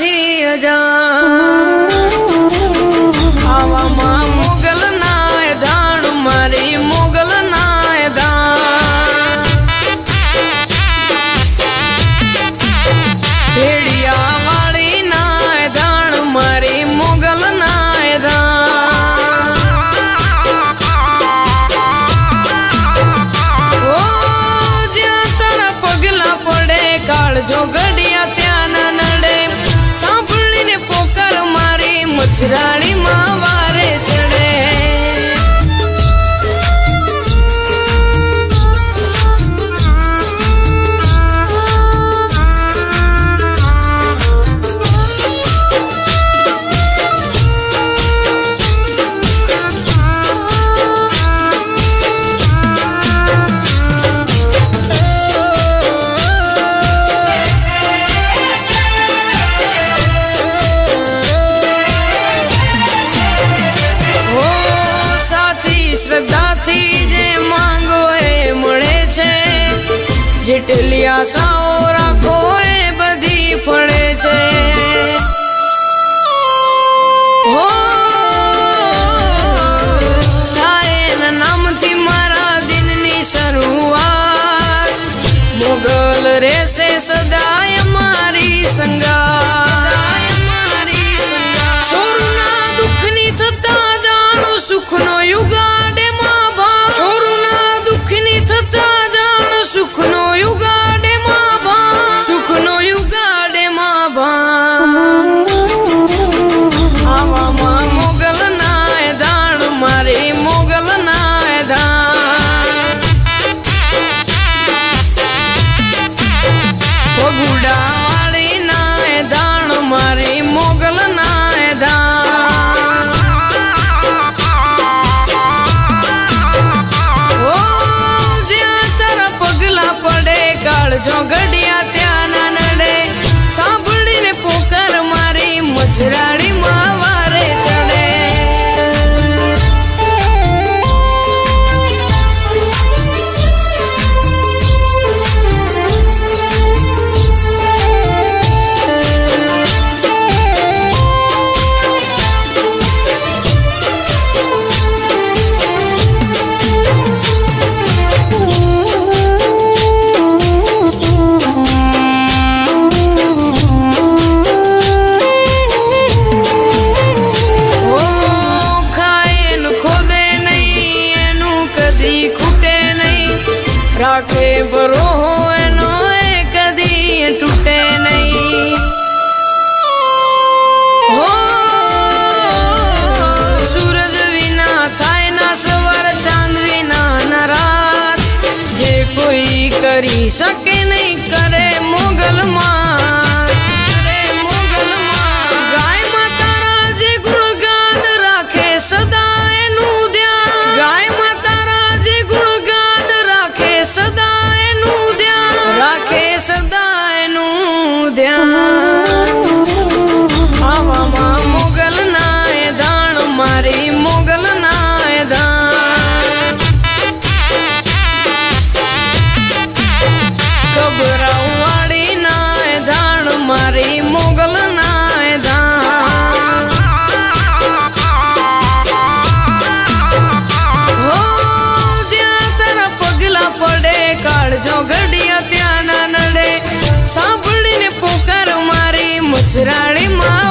નથી અજાણ આવામાં મોગલ ના ધાણ મારી મોગલ ના ધાણ ભેડિયા વાળી ના ધાણ મારી મોગલ ના ધાણ ઓ જ્યાં તારા પગલા પડે કાળજો ઘડિયા ત્યાં ના નડે સાંભળીને પોકાર મારી મચરાળી માં વારે ચડે શ્રદ્ધાથી જે માંગો એ મળે છે જેટલી આશાઓ રાખો એ બધી ફળે છે હો થાય એના નામથી મારા દિનની શરૂઆત મોગલ રહેશે સદાય મારી સંગાત છોરુના દુઃખની થતા જાણો સુખનો યુગાડે માં ભાવ છોરુના દુઃખની થતા જાણો સુખનો યુગાડે માં ભાવ સુખનો યુગાડે માં ભાવ આવામાં મોગલ ના દાણ મારી મોગલ ના દાણ પગુડા વાળી ના દાણ મારી મોગલ ના દાણ કાળજો ઘડિયા ત્યાં ના નડે સાંભળીને પોકાર મારી મચરાળી માં વારે ચડે રાખે બરો એનો એ કદી તૂટે નહીં હો સૂરજ વિના થાય ના સવાર ચાંદ વિના ના રાત જે કોઈ કરી શકે નહીં કરે મોગલ માં ગાય માતા જે ગુણગાન રાખે સદા એનું ધ્યાન ગાય માતા જે ગુણગાન રાખે સદા એનું ધ્યાન રાખે સદા એનું ધ્યાન આવામાં મોગલ ના દાણ મારી મોગલ ના દાણ કબરાઉ વાળી ના દાણ મારી મોગલ ના દાણ પડે કાળજો ઘડિયા ત્યાં ના નડે સાંભળીને પોકાર મારી મચરાળી માં